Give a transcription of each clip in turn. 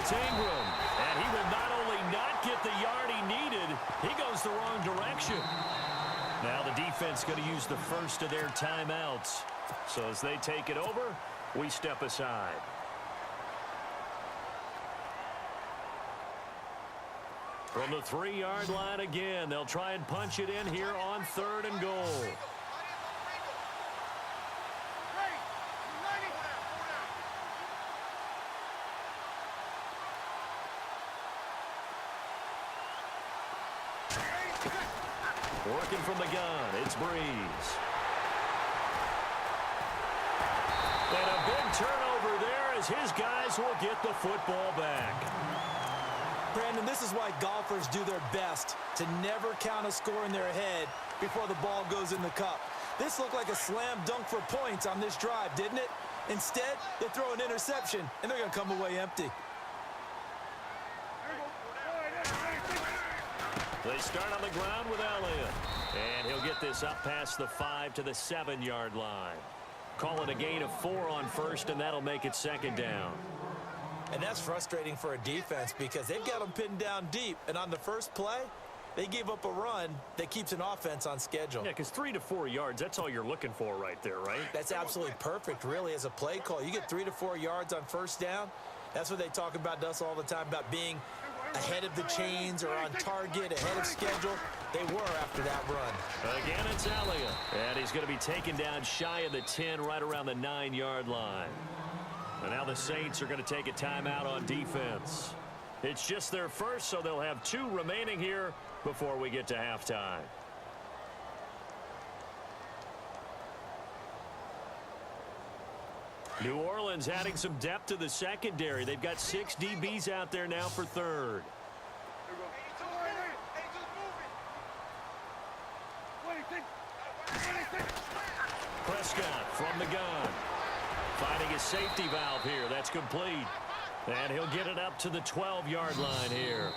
It's Ingram, and he will not only not get the yard he needed, he goes the wrong direction. Now the defense going to use the first of their timeouts. So as they take it over, we step aside. From the 3-yard line again, they'll try and punch it in here on 3rd and goal. Working from the gun, it's Breeze. And a big turnover there as his guys will get the football back. Brandon, this is why golfers do their best to never count a score in their head before the ball goes in the cup. This looked like a slam dunk for points on this drive, didn't it? Instead, they throw an interception, and they're going to come away empty. They start on the ground with Elliott. And he'll get this up past the 5 to the 7-yard line. Call it a gain of 4 on first, and that'll make it 2nd down. And that's frustrating for a defense because they've got them pinned down deep. And on the first play, they gave up a run that keeps an offense on schedule. Yeah, because 3 to 4 yards, that's all you're looking for right there, right? That's absolutely perfect, really, as a play call. You get 3 to 4 yards on first down. That's what they talk about to us all the time, about being ahead of the chains or on target, ahead of schedule. They were after that run. Again, it's Elliott. And he's going to be taken down shy of the 10, right around the 9-yard line. And now the Saints are going to take a timeout on defense. It's just their first, so they'll have 2 remaining here before we get to halftime. New Orleans adding some depth to the secondary. They've got 6 DBs out there now for 3rd. Prescott from the gun. Finding his safety valve here. That's complete. And he'll get it up to the 12-yard line here.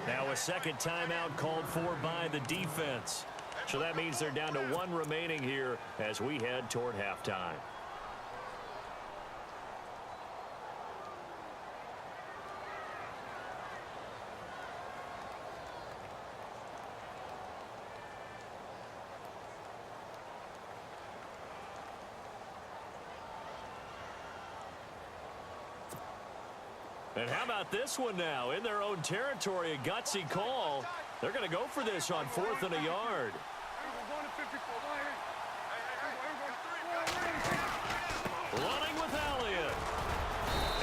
Now a 2nd timeout called for by the defense. So that means they're down to 1 remaining here as we head toward halftime. And how about this one now? In their own territory, a gutsy call. They're going to go for this on 4th and a yard. Running with Elliott.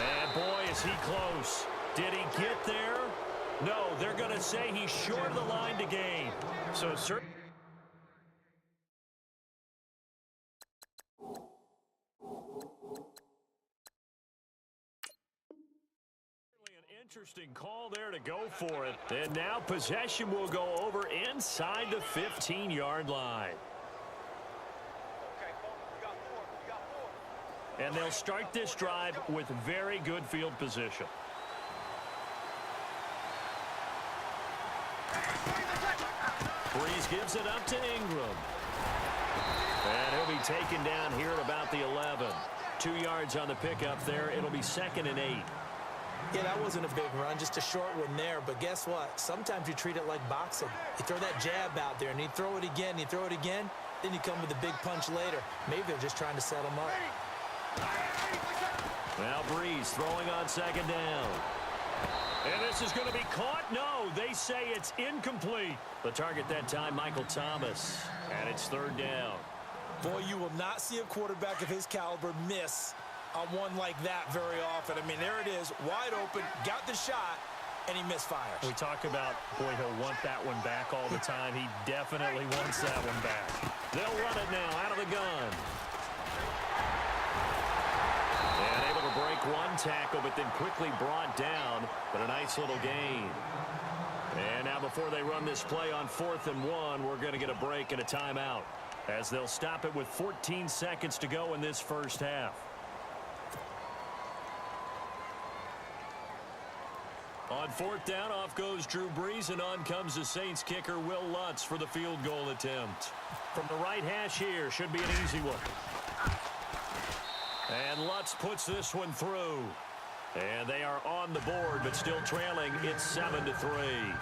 And boy, is he close. Did he get there? No, they're going to say he's short of the line to gain. So certainly interesting call there to go for it. And now possession will go over inside the 15-yard line. And they'll start this drive with very good field position. Breeze gives it up to Ingram. And he'll be taken down here at about the 11. 2 yards on the pickup there. It'll be 2nd and 8. Yeah, that wasn't a big run, just a short one there. But guess what? Sometimes you treat it like boxing. You throw that jab out there, and you throw it again, you throw it again, then you come with a big punch later. Maybe they're just trying to set them up. Now Breeze throwing on 2nd down. And this is going to be caught. No, they say it's incomplete. The target that time, Michael Thomas. And it's 3rd down. Boy, you will not see a quarterback of his caliber miss on one like that very often. I mean, there it is, wide open, got the shot, and he misfires. We talk about, boy, he'll want that one back all the time. He definitely wants that one back. They'll run it now out of the gun. And able to break one tackle, but then quickly brought down, but a nice little gain. And now before they run this play on 4th and 1, we're going to get a break and a timeout, as they'll stop it with 14 seconds to go in this first half. On 4th down, off goes Drew Brees, and on comes the Saints kicker, Will Lutz, for the field goal attempt. From the right hash here, should be an easy one. And Lutz puts this one through. And they are on the board, but still trailing. It's 7-3.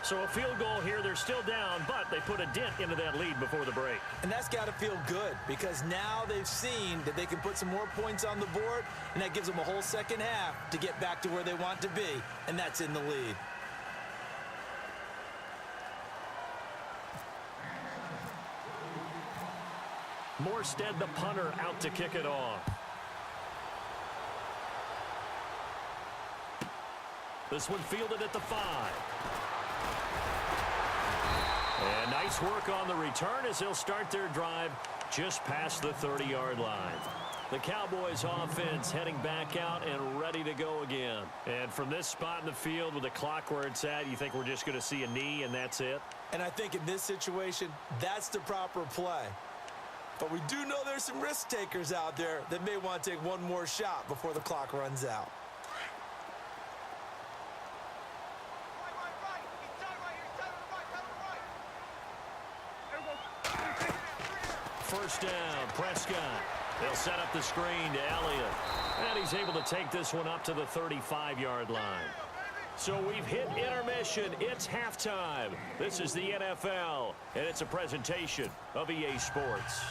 So a field goal here. They're still down, but they put a dent into that lead before the break. And that's got to feel good because now they've seen that they can put some more points on the board, and that gives them a whole second half to get back to where they want to be, and that's in the lead. Morstead, the punter, out to kick it off. This one fielded at the 5. And nice work on the return as they'll start their drive just past the 30-yard line. The Cowboys offense heading back out and ready to go again. And from this spot in the field with the clock where it's at, you think we're just going to see a knee and that's it? And I think in this situation, that's the proper play. But we do know there's some risk takers out there that may want to take one more shot before the clock runs out. First down, Prescott. They'll set up the screen to Elliott. And he's able to take this one up to the 35-yard line. So we've hit intermission. It's halftime. This is the NFL, and it's a presentation of EA Sports.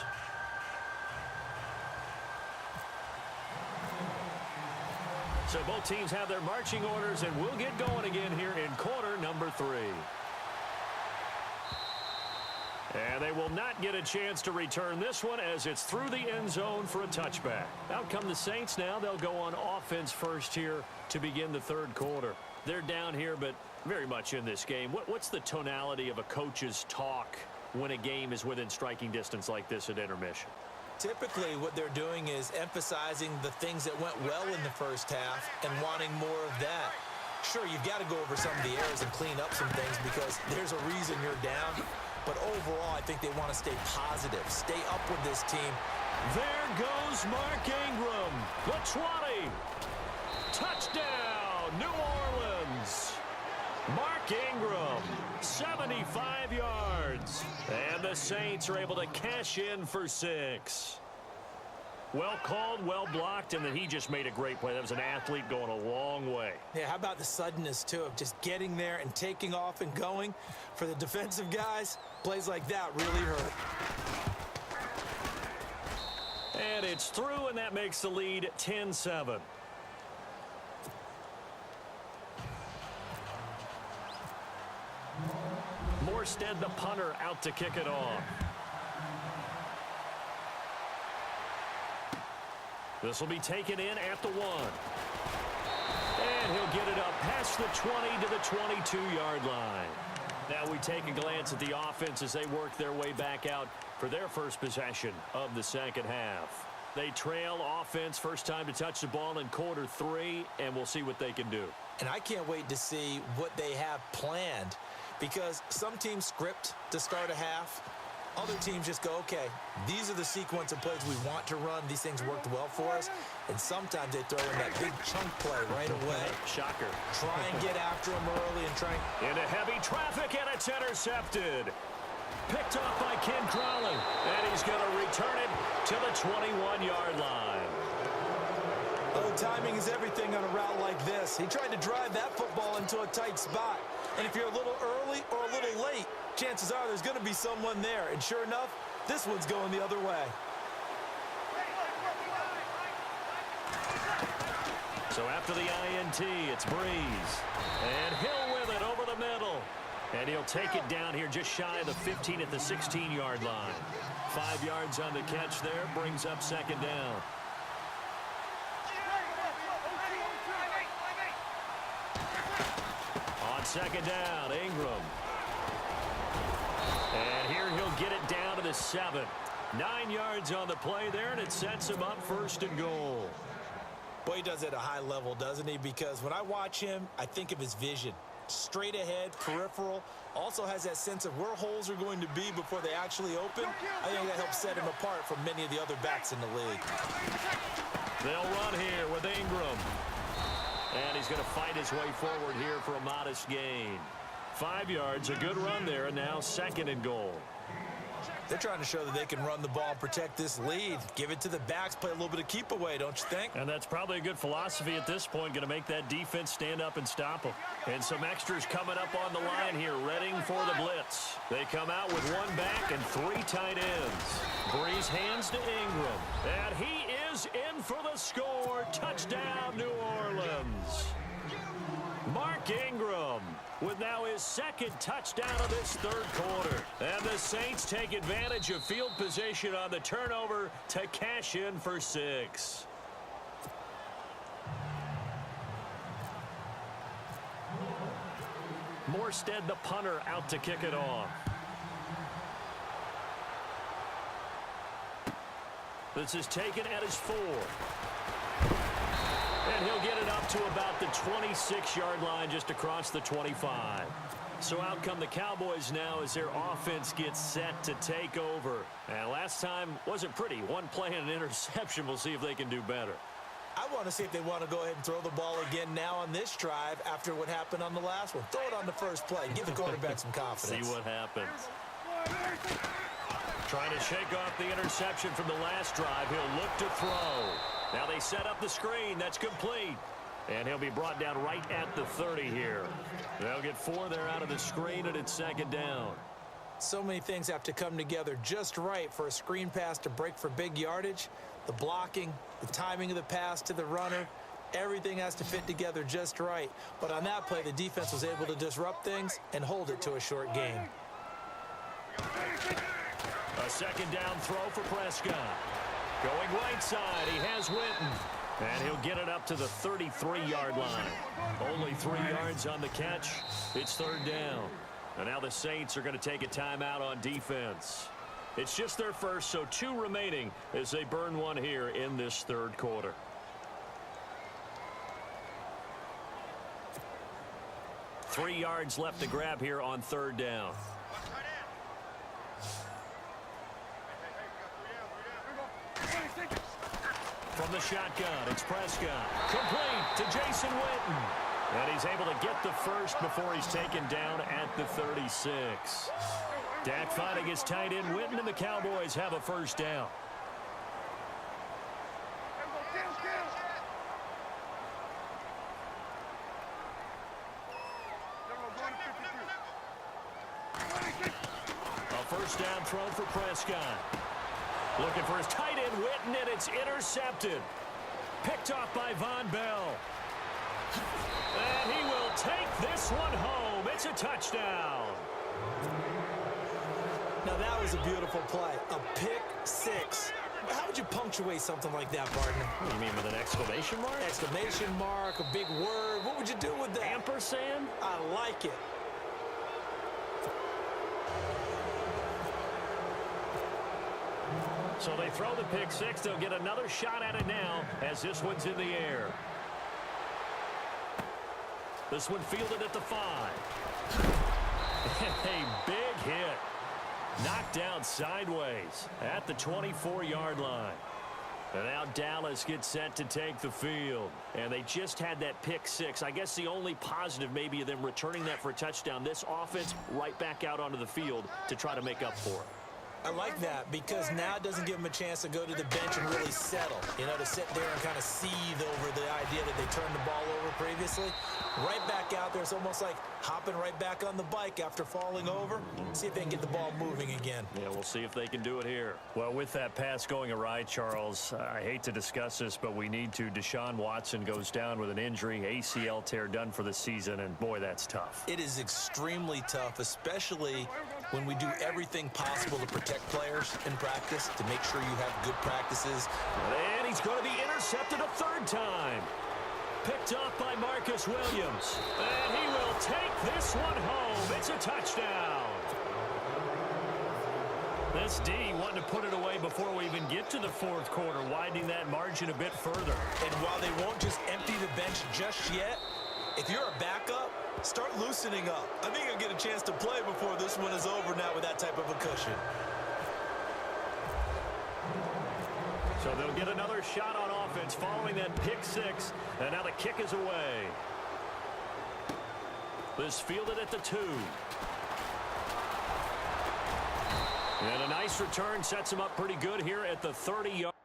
So both teams have their marching orders, and we'll get going again here in quarter number 3. And they will not get a chance to return this one as it's through the end zone for a touchback. Out come the Saints now. They'll go on offense first here to begin the third quarter. They're down here, but very much in this game. What's the tonality of a coach's talk when a game is within striking distance like this at intermission? Typically, what they're doing is emphasizing the things that went well in the first half and wanting more of that. Sure, you've got to go over some of the errors and clean up some things because there's a reason you're down. But overall, I think they want to stay positive, stay up with this team. There goes Mark Ingram, the 20. Touchdown, New Orleans. Mark Ingram, 75 yards. And the Saints are able to cash in for 6. Well called, well blocked, and then he just made a great play. That was an athlete going a long way. Yeah, how about the suddenness, too, of just getting there and taking off and going? For the defensive guys, plays like that really hurt. And it's through, and that makes the lead 10-7. Morstead, the punter, out to kick it off. This will be taken in at the 1. And he'll get it up past the 20 to the 22-yard line. Now we take a glance at the offense as they work their way back out for their first possession of the second half. They trail offense, first time to touch the ball in quarter 3, and we'll see what they can do. And I can't wait to see what they have planned because some teams script to start a half. Other teams just go, okay, these are the sequence of plays we want to run. These things worked well for us. And sometimes they throw in that big chunk play right away. Shocker. Try and get after them early and try and... Into heavy traffic, and it's intercepted. Picked off by Ken Crowley. And he's going to return it to the 21-yard line. Oh, timing is everything on a route like this. He tried to drive that football into a tight spot. And if you're a little early or a little late, chances are there's going to be someone there. And sure enough, this one's going the other way. So after the INT, it's Breeze. And Hill with it over the middle. And he'll take it down here just shy of the 15 at the 16-yard line. 5 yards on the catch there, brings up second down. On second down, Ingram. And here he'll get it down to the 7. 9 yards on the play there, and it sets him up first and goal. Boy, he does it at a high level, doesn't he? Because when I watch him, I think of his vision. Straight ahead, peripheral. Also has that sense of where holes are going to be before they actually open. I think that helps set him apart from many of the other backs in the league. They'll run here with Ingram. And he's going to fight his way forward here for a modest gain. 5 yards, a good run there, and now second and goal. They're trying to show that they can run the ball and protect this lead. Give it to the backs, play a little bit of keep away, don't you think? And that's probably a good philosophy at this point, going to make that defense stand up and stop them. And some extras coming up on the line here, readying for the blitz. They come out with one back and three tight ends. Breeze hands to Ingram. And he is in for the score. Touchdown, New Orleans. Mark Ingram with now his second touchdown of this third quarter. And the Saints take advantage of field position on the turnover to cash in for 6. Morstead, the punter, out to kick it off. This is taken at his 4. And he'll get it up to about the 26-yard line, just across the 25. So out come the Cowboys now as their offense gets set to take over. And last time wasn't pretty. One play and an interception. We'll see if they can do better. I want to see if they want to go ahead and throw the ball again now on this drive after what happened on the last one. Throw it on the first play. Give the quarterback some confidence. See what happens. Trying to shake off the interception from the last drive. He'll look to throw. Now they set up the screen. That's complete. And he'll be brought down right at the 30 here. They'll get 4 there out of the screen, and it's second down. So many things have to come together just right for a screen pass to break for big yardage. The blocking, the timing of the pass to the runner, everything has to fit together just right. But on that play, the defense was able to disrupt things and hold it to a short gain. A second down throw for Prescott. Going right side, he has Witten. And he'll get it up to the 33-yard line. Only 3 yards on the catch. It's third down. And now the Saints are going to take a timeout on defense. It's just their first, so 2 remaining as they burn one here in this third quarter. Three yards left to grab here on third down. From the shotgun, it's Prescott. Complete to Jason Witten. And he's able to get the first before he's taken down at the 36. Dak finding his tight end Witten, and the Cowboys have a first down. A first down throw for Prescott. Looking for his tight end Witten, and it's intercepted. Picked off by Von Bell. And he will take this one home. It's a touchdown. Now that was a beautiful play. A pick 6. How would you punctuate something like that, partner? What do you mean, with an exclamation mark? Exclamation mark, a big word. What would you do with that? Ampersand? I like it. So they throw the pick 6. They'll get another shot at it now as this one's in the air. This one fielded at the 5. And a big hit. Knocked down sideways at the 24-yard line. And now Dallas gets set to take the field. And they just had that pick 6. I guess the only positive maybe of them returning that for a touchdown. This offense right back out onto the field to try to make up for it. I like that because now it doesn't give them a chance to go to the bench and really settle. You know, to sit there and kind of seethe over the idea that they turned the ball over previously. Right back out there. It's almost like hopping right back on the bike after falling over. See if they can get the ball moving again. Yeah, we'll see if they can do it here. Well, with that pass going awry, Charles, I hate to discuss this, but we need to. Deshaun Watson goes down with an injury, ACL tear done for the season, and boy, that's tough. It is extremely tough, especially when we do everything possible to protect players in practice, to make sure you have good practices. And he's going to be intercepted a third time. Picked off by Marcus Williams. And he will take this one home. It's a touchdown. This D wanting to put it away before we even get to the fourth quarter, widening that margin a bit further. And while they won't just empty the bench just yet, if you're a backup, start loosening up. I think you'll get a chance to play before this one is over now with that type of a cushion. So they'll get another shot on offense following that pick 6. And now the kick is away. This fielded at the 2. And a nice return sets him up pretty good here at the 30-yard.